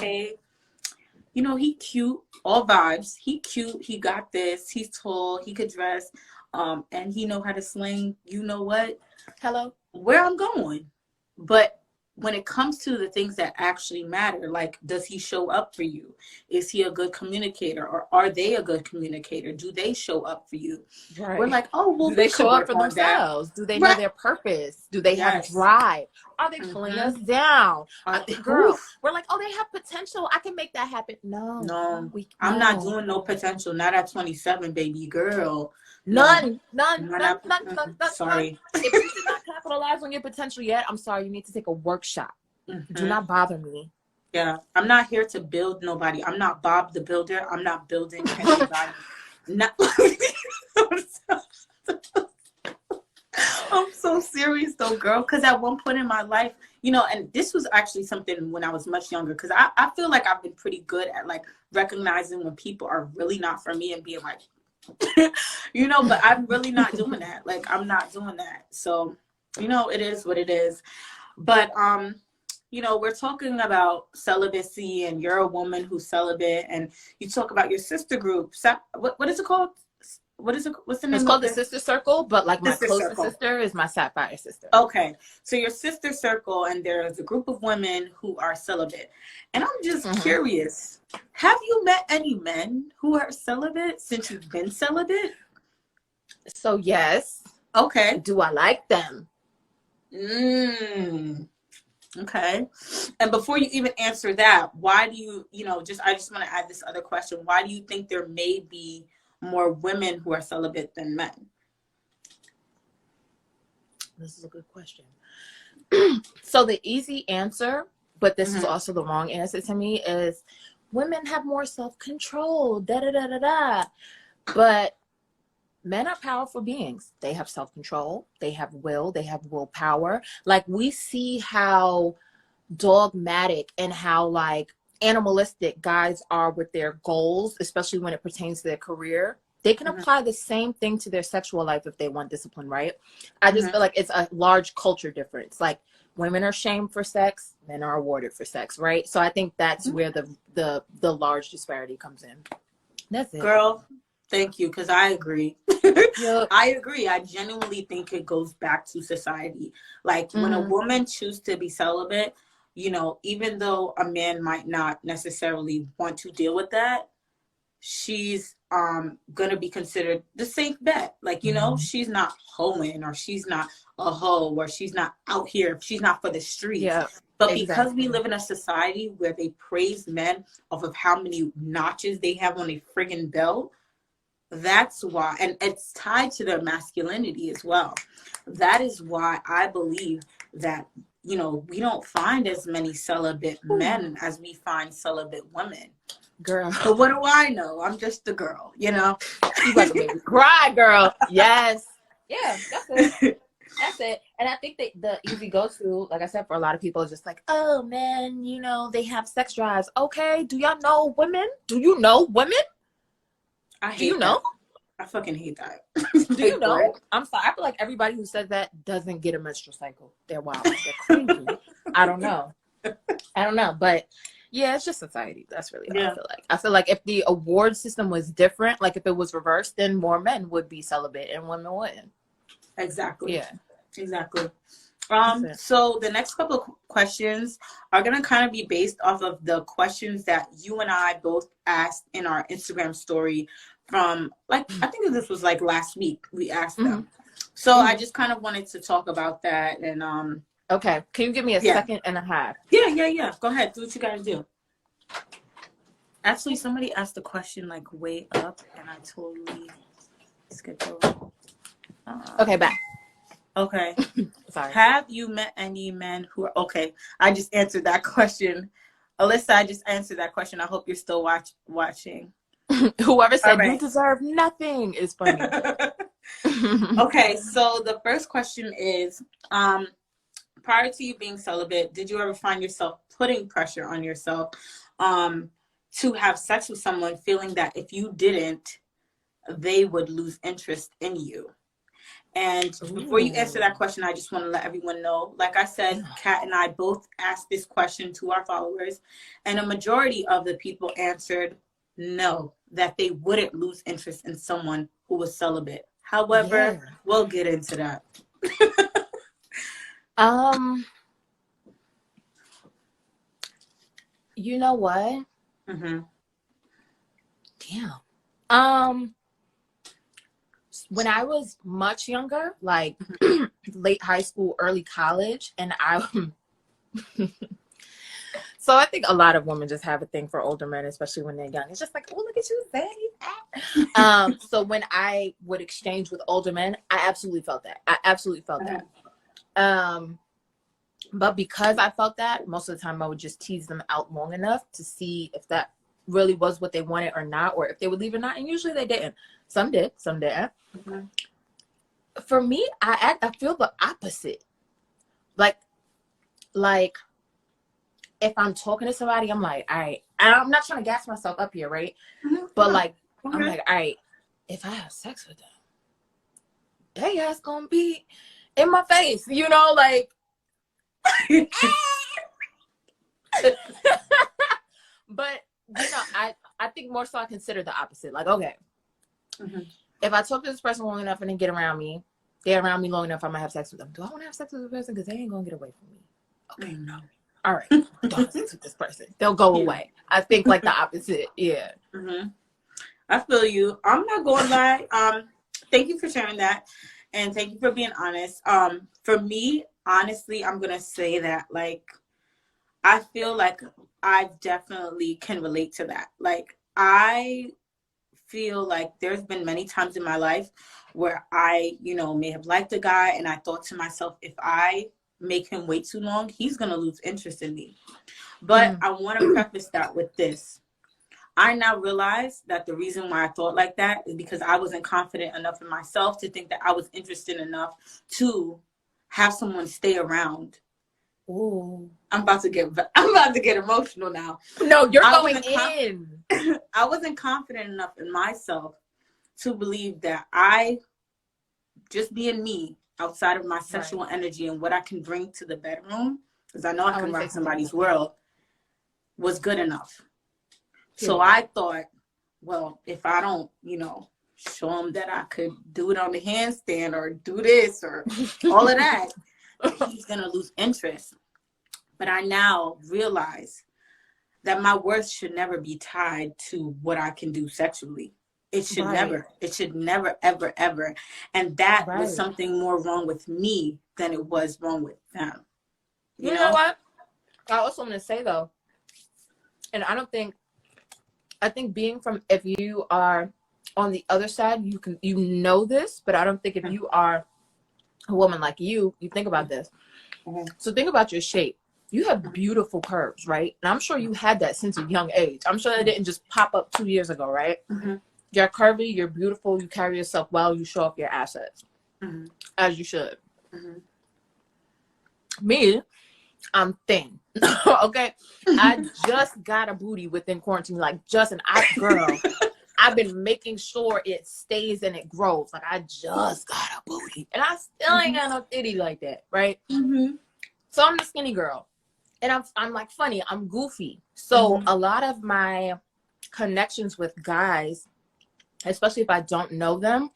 okay, you know, he cute, all vibes. He cute, he got this, he's tall, he could dress, and he know how to sling. You know what? Hello? Where I'm going. But when it comes to the things that actually matter, like, does he show up for you? Is he a good communicator, or are they a good communicator? Do they show up for you? We're Right. like, oh, well, Do we they could show up work for on that. themselves? Do they know Right. their purpose? Do they have Yes. drive? Are they pulling us down? Girl, Oof. we're like, oh, they have potential. I can make that happen. No, We I'm not doing no potential. Not at 27, baby girl. None. Sorry. If you did not capitalize on your potential yet, I'm sorry. You need to take a workshop. Do not bother me. Yeah, I'm not here to build nobody. I'm not Bob the Builder. I'm not building anybody. Not. I'm so serious though, girl. Because at one point in my life, you know, and this was actually something when I was much younger. Because I feel like I've been pretty good at like recognizing when people are really not for me and being like, you know. But I'm really not doing that. Like, I'm not doing that. So, you know, it is what it is. But you know, we're talking about celibacy, and you're a woman who's celibate, and you talk about your sister group. What is it called? What is it? What's the name? It's called the Sister Circle, but like my Sister closest Circle. sister is my sapphire sister. Okay, so your sister circle, and there's a group of women who are celibate, and I'm just curious: have you met any men who are celibate since you've been celibate? So yes. Okay. Do I like them? Okay. And before you even answer that, why do you, I just want to add this other question. Why do you think there may be more women who are celibate than men? This is a good question. So the easy answer, but this is also the wrong answer to me, is women have more self-control, But men are powerful beings. They have self-control. They have will. They have willpower. Like, we see how dogmatic and how like animalistic guys are with their goals, especially when it pertains to their career. They can apply the same thing to their sexual life if they want discipline, right? I just feel like it's a large culture difference. Like, women are shamed for sex, men are awarded for sex, right? So I think that's where the large disparity comes in. That's it. Girl, thank you, because I agree. I agree. I genuinely think it goes back to society. Like, when a woman chooses to be celibate, you know, even though a man might not necessarily want to deal with that, she's gonna be considered the safe bet. Like, you know, she's not hoeing, or she's not a hoe, or she's not out here, she's not for the streets. But because we live in a society where they praise men off of how many notches they have on a friggin' belt, that's why, and it's tied to their masculinity as well. That is why I believe that, you know, we don't find as many celibate men as we find celibate women. Girl. But what do I know? I'm just a girl, you know? You about to make me cry, girl. Yes. Yeah, that's it. That's it. And I think that the easy go-to, like I said, for a lot of people is just like, oh, man, you know, they have sex drives. Okay, do y'all know women? Do you know women? I hate Do you know? That. I fucking hate that. Do you know? I'm sorry. I feel like everybody who says that doesn't get a menstrual cycle. They're wild. They're crazy. I don't know. But yeah, it's just society. That's really how I feel like. I feel like if the award system was different, like if it was reversed, then more men would be celibate and women wouldn't. Exactly. Yeah. Exactly. So the next couple of questions are going to kind of be based off of the questions that you and I both asked in our Instagram story from, like, I think this was like last week we asked them. So I just kind of wanted to talk about that. And okay, can you give me a second and a half? Yeah. Go ahead, do what you gotta do. Actually, somebody asked the question like way up, and I totally skipped over. Okay, back. Okay. Sorry. Have you met any men who are okay? I just answered that question. Alyssa, I just answered that question. I hope you're still watching. Whoever said you deserve nothing is funny. Okay, so the first question is, prior to you being celibate, did you ever find yourself putting pressure on yourself to have sex with someone, feeling that if you didn't, they would lose interest in you? And before you answer that question, I just want to let everyone know, like I said, Kat and I both asked this question to our followers, and a majority of the people answered no, that they wouldn't lose interest in someone who was celibate. However, we'll get into that. You know what? Mm-hmm. Damn. When I was much younger, like late high school, early college, and so I think a lot of women just have a thing for older men, especially when they're young. It's just like, oh, look at you, Zaddy. So when I would exchange with older men, I absolutely felt that. But because I felt that, most of the time I would just tease them out long enough to see if that really was what they wanted or not, or if they would leave or not. And usually they didn't. Some did, some didn't. Mm-hmm. For me, I feel the opposite. Like if I'm talking to somebody, I'm like, all right, and I'm not trying to gas myself up here, right? Mm-hmm. But like, mm-hmm. I'm like, all right, if I have sex with them, they ass gonna be in my face, you know, like. But you know, I think more so I consider the opposite. Like, okay, mm-hmm. if I talk to this person long enough and they get around me, they're around me long enough, I might have sex with them. Do I want to have sex with this person? Because they ain't gonna get away from me. Okay, no. All right, don't have sex with this person. They'll go away. I think like the opposite. Yeah. Mm-hmm. I feel you. I'm not going to lie. Thank you for sharing that, and thank you for being honest. For me, honestly, I'm gonna say that like I feel like I definitely can relate to that. Like I feel like there's been many times in my life where I, you know, may have liked a guy and I thought to myself, if I make him wait too long, he's gonna lose interest in me. But I want to preface that with this. I now realize that the reason why I thought like that is because I wasn't confident enough in myself to think that I was interested enough to have someone stay around. Ooh. I'm about to get emotional now. No, you're going in. I wasn't confident enough in myself to believe that I, just being me, outside of my sexual energy and what I can bring to the bedroom, because I know I can rock somebody's world, was good enough. Yeah. So I thought, well, if I don't, you know, show him that I could do it on the handstand or do this or all of that, he's going to lose interest. But I now realize that my worth should never be tied to what I can do sexually. It should never. It should never, ever, ever. And that was something more wrong with me than it was wrong with them. You know what? I also want to say, though, and I think being from, if you are on the other side, you know this, but I don't think if you are a woman like you think about this. Mm-hmm. So think about your shape. You have beautiful curves, right? And I'm sure you had that since a young age. I'm sure that didn't just pop up 2 years ago, right? Mm-hmm. You're curvy, you're beautiful, you carry yourself well, you show off your assets, as you should. Mm-hmm. Me, I'm thin. Okay? I just got a booty within quarantine, girl, I've been making sure it stays and it grows. Like, I just got a booty. And I still ain't got no titty like that, right? Mm-hmm. So I'm the skinny girl. And I'm like funny, I'm goofy. So a lot of my connections with guys, especially if I don't know them,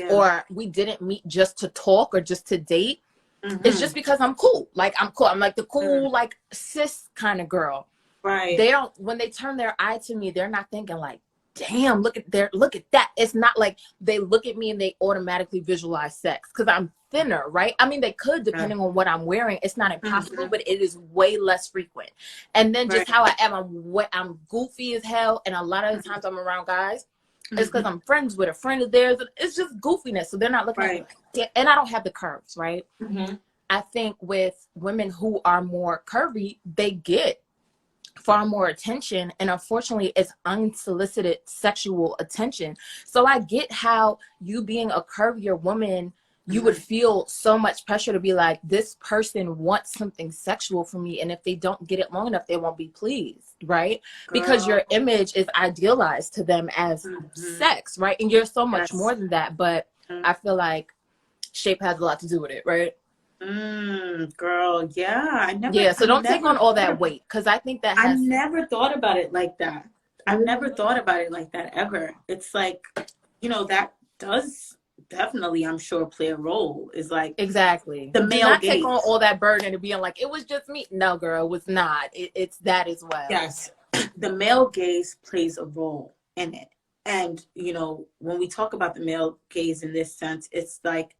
or we didn't meet just to talk or just to date, it's just because I'm cool. Like, I'm cool. I'm like the cool, like cis kind of girl. Right. They don't, when they turn their eye to me, they're not thinking like, damn, look at that. It's not like they look at me and they automatically visualize sex because I'm thinner, right? I mean, they could, depending on what I'm wearing. It's not impossible, but it is way less frequent. And then just how I am, I'm goofy as hell. And a lot of the times I'm around guys, it's because I'm friends with a friend of theirs. It's just goofiness. So they're not looking at me like, and I don't have the curves, right? Mm-hmm. I think with women who are more curvy, they get far more attention, and unfortunately it's unsolicited sexual attention. So I get how you being a curvier woman, you would feel so much pressure to be like, this person wants something sexual from me, and if they don't get it long enough, they won't be pleased, right? Girl. Because your image is idealized to them as sex, right? And you're so much more than that. But I feel like shape has a lot to do with it, right? Girl, yeah. Yeah, so don't take on all that weight, because I think that I has. never thought about it like that. I've never thought about it like that ever. It's like, that does definitely, I'm sure, play a role. Is like Exactly. the Do male not take gaze. on all that burden and being like, it was just me. No, girl, it was not. It's that as well. Yes, the male gaze plays a role in it. And, when we talk about the male gaze in this sense, it's like